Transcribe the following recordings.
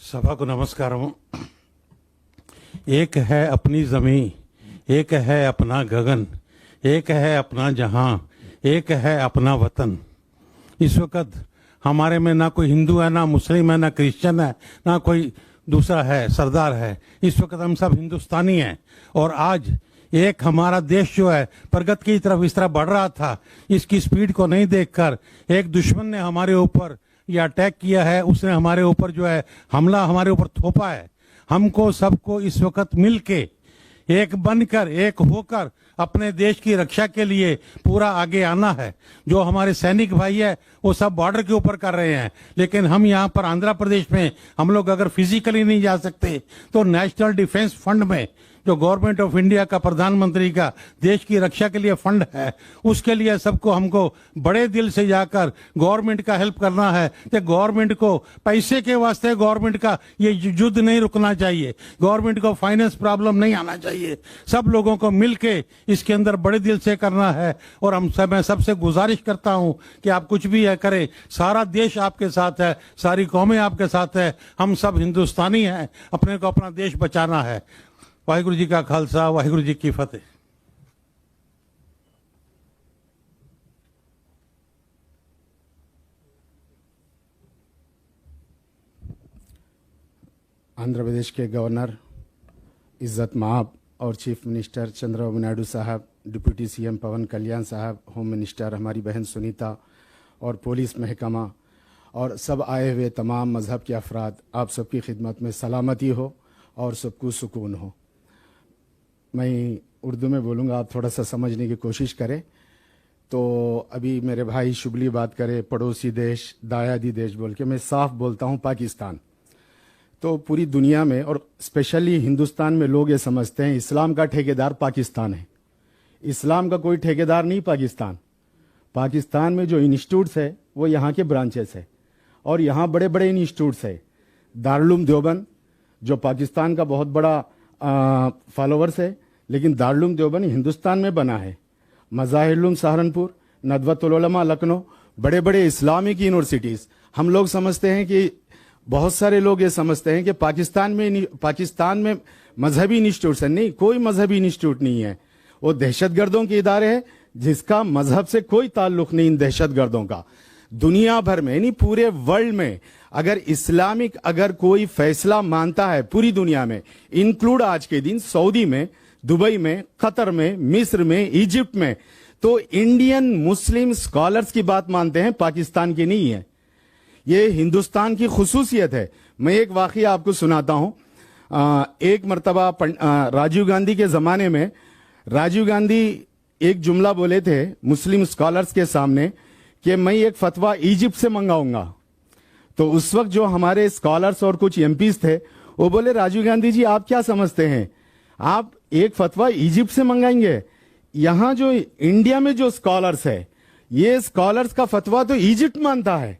सभा को नमस्कारम। एक है अपनी ज़मीं, एक है अपना गगन, एक है अपना जहां, एक है अपना वतन। इस वक्त हमारे में ना कोई हिंदू है, ना मुस्लिम है, ना क्रिश्चियन है, ना कोई दूसरा है सरदार है। इस वक्त हम सब हिंदुस्तानी हैं। और आज एक हमारा देश जो है प्रगति की तरफ इस तरह बढ़ रहा था, इसकी स्पीड को नहीं देखकर एक दुश्मन ने हमारे ऊपर ये अटैक किया है। उसने हमारे ऊपर जो है हमला हमारे ऊपर थोपा है। हमको सबको इस वक्त मिलके एक बनकर, एक होकर अपने देश की रक्षा के लिए पूरा आगे आना है। जो हमारे सैनिक भाई है वो सब बॉर्डर के ऊपर कर रहे हैं, लेकिन हम यहाँ पर आंध्र प्रदेश में हम लोग अगर फिजिकली नहीं जा सकते तो नेशनल डिफेंस फंड में जो गवर्नमेंट ऑफ इंडिया का प्रधानमंत्री का देश की रक्षा के लिए फंड है, उसके लिए सबको हमको बड़े दिल से जाकर गवर्नमेंट का हेल्प करना है कि गवर्नमेंट को पैसे के वास्ते गवर्नमेंट का ये युद्ध नहीं रुकना चाहिए, गवर्नमेंट को फाइनेंस प्रॉब्लम नहीं आना चाहिए। सब लोगों को मिलके इसके अंदर बड़े दिल से करना है। और मैं सबसे गुजारिश करता हूं कि आप कुछ भी है करें, सारा देश आपके साथ है, सारी कौमें आपके साथ है, हम सब हिंदुस्तानी हैं, अपने को अपना देश बचाना है। वाहिगुरु जी का खालसा, वाहिगुरु जी की फतेह। आंध्र प्रदेश के गवर्नर इज्जत माब और चीफ मिनिस्टर चंद्रबाबू नायडू साहब, डिप्टी सीएम पवन कल्याण साहब, होम मिनिस्टर हमारी बहन सुनीता और पुलिस महकमा और सब आए हुए तमाम मजहब के अफराद, आप सबकी खिदमत में सलामती हो और सबको सुकून हो। मैं उर्दू में बोलूँगा, आप थोड़ा सा समझने की कोशिश करें। तो अभी मेरे भाई शुभली बात करे पड़ोसी देश, दायादी देश बोल के, मैं साफ बोलता हूँ पाकिस्तान। तो पूरी दुनिया में और स्पेशली हिंदुस्तान में लोग ये समझते हैं इस्लाम का ठेकेदार पाकिस्तान है। इस्लाम का कोई ठेकेदार नहीं पाकिस्तान। पाकिस्तान में जो इंस्टीट्यूट्स है वो यहाँ के ब्रांचेस है और यहाँ बड़े बड़े इंस्टीट्यूट्स है। दारुल देवबंद जो पाकिस्तान का बहुत बड़ा फॉलोवर्स है, लेकिन दारुल देवबंद हिंदुस्तान में बना है। मज़ाहिर सहारनपुर, नदवतुल उलमा लखनऊ, बड़े बड़े इस्लामिक यूनिवर्सिटीज़। हम लोग समझते हैं कि बहुत सारे लोग ये समझते हैं कि पाकिस्तान में मजहबी इंस्टीट्यूट है। नहीं, कोई मजहबी इंस्टीट्यूट नहीं है। वो दहशतगर्दों के इदारे हैं जिसका मजहब से कोई ताल्लुक नहीं। इन दहशतगर्दों का दुनिया भर में यानी पूरे वर्ल्ड में अगर इस्लामिक अगर कोई फैसला मानता है पूरी दुनिया में, इंक्लूड आज के दिन सऊदी में, दुबई में, कतर में, मिस्र में, इजिप्ट में, तो इंडियन मुस्लिम स्कॉलर्स की बात मानते हैं, पाकिस्तान की नहीं है। ये हिंदुस्तान की खुसूसियत है। मैं एक वाकया आपको सुनाता हूं। एक मर्तबा राजीव गांधी के जमाने में राजीव गांधी एक जुमला बोले थे मुस्लिम स्कॉलर्स के सामने कि मैं एक फतवा इजिप्ट से मंगाऊंगा। तो उस वक्त जो हमारे स्कॉलर्स और कुछ एमपीज थे वो बोले, राजीव गांधी जी आप क्या समझते हैं, आप एक फतवा इजिप्ट से मंगाएंगे? यहां जो इंडिया में जो स्कॉलर्स है, ये स्कॉलर्स का फतवा तो इजिप्ट मानता है,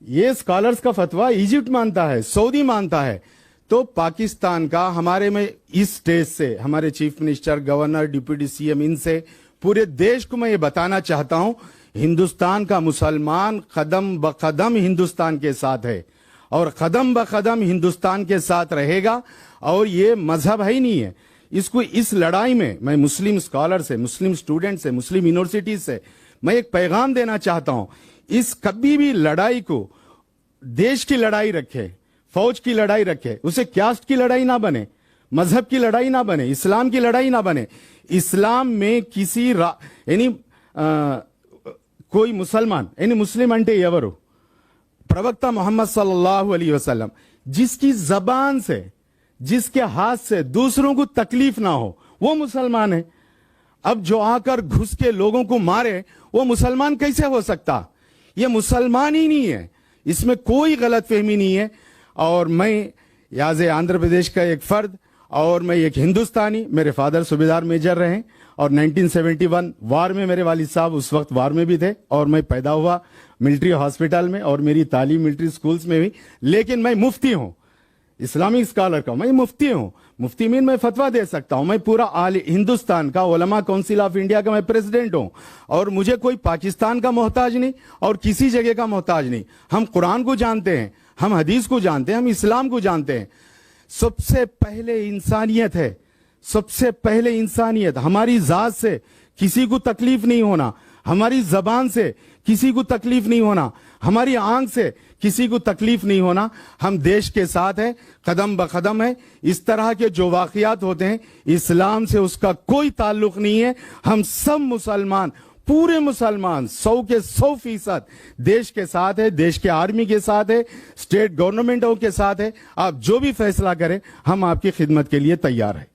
ये स्कॉलर्स का फतवा इजिप्ट मानता है, सऊदी मानता है। तो पाकिस्तान का हमारे में इस स्टेज से हमारे chief minister, governor, deputy CM, इनसे पूरे देश को मैं ये बताना चाहता हूं, हिंदुस्तान का मुसलमान कदम ब कदम हिंदुस्तान के साथ है और कदम ब कदम हिंदुस्तान के साथ रहेगा। और ये मजहब है ही नहीं है। इसको इस लड़ाई में मैं मुस्लिम स्कॉलर से, मुस्लिम स्टूडेंट से, मुस्लिम यूनिवर्सिटी से मैं एक पैगाम देना चाहता हूं, इस कभी भी लड़ाई को देश की लड़ाई रखे, फौज की लड़ाई रखे, उसे कास्ट की लड़ाई ना बने, मजहब की लड़ाई ना बने, इस्लाम की लड़ाई ना बने। इस्लाम में किसी यानी कोई मुसलमान यानी मुस्लिम अंटे एवरू प्रवक्ता मोहम्मद सल्लल्लाहु अलैहि वसल्लम जिसकी जबान से, जिसके हाथ से दूसरों को तकलीफ ना हो, वो मुसलमान है। अब जो आकर घुस के लोगों को मारे, वो मुसलमान कैसे हो सकता? ये मुसलमान ही नहीं है, इसमें कोई गलतफहमी नहीं है। और मैं याज़ आंध्र प्रदेश का एक फर्द और मैं एक हिंदुस्तानी, मेरे फादर सूबेदार मेजर रहे और 1971 वार में मेरे वालिद साहब उस वक्त वार में भी थे और मैं पैदा हुआ मिलिट्री हॉस्पिटल में और मेरी तालीम मिलिट्री स्कूल्स में भी। लेकिन मैं मुफ्ती हूं, इस्लामिक स्कॉलर का मैं मुफ्ती हूं। मुफ्ती मीन मैं फतवा दे सकता हूं। मैं पूरा हिंदुस्तान का उलमा काउंसिल ऑफ इंडिया का मैं प्रेसिडेंट हूं और मुझे कोई पाकिस्तान का मोहताज नहीं और किसी जगह का मोहताज नहीं। हम कुरान को जानते हैं, हम हदीस को जानते हैं, हम इस्लाम को जानते हैं। सबसे पहले इंसानियत है, सबसे पहले इंसानियत। हमारी जात से किसी को तकलीफ नहीं होना, हमारी जबान से किसी को तकलीफ नहीं होना, हमारी आंख से किसी को तकलीफ नहीं होना। हम देश के साथ हैं, कदम ब कदम है। इस तरह के जो वाकयात होते हैं इस्लाम से उसका कोई ताल्लुक नहीं है। हम सब मुसलमान, पूरे मुसलमान 100 के 100% देश के साथ है, देश के आर्मी के साथ है, स्टेट गवर्नमेंटों के साथ है। आप जो भी फैसला करें हम आपकी खिदमत के लिए तैयार हैं।